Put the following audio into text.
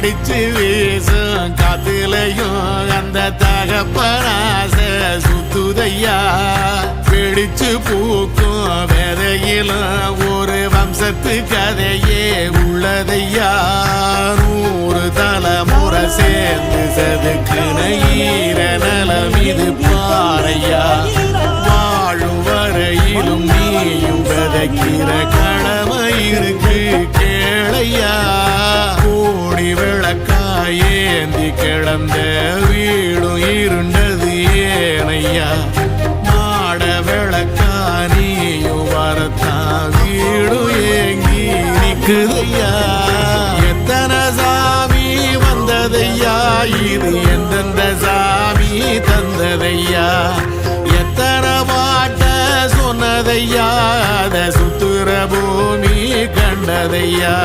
அடிச்சு வீசும் காத்துலையும் அந்த தகப்பனாச சுத்துதையா பிடிச்சு பூக்கும் விதையிலும் ஒரு வம்சத்து கதையே உள்ளதையா 100 தலைமுறை சேர்ந்து செதுக்குன ஈர நலம் இது பாறையா வாழும் வரையிலும் நீயும் விதைக்கிற கடமை இருக்கு கேளையா கோடி விளக்காயேந்தி கிடந்த வீடும் இருண்டது ஏனையா மாட விளக்கா நீயும் வரத்தான் வீடும் ஏங்கி நிக்குதையா எத்தனை சாமி வந்ததையா இது எந்தெந்த சாமி தந்ததையா எத்தனை பாட்ட சொன்னதையா அத சுத்துற பூமி கண்டதையா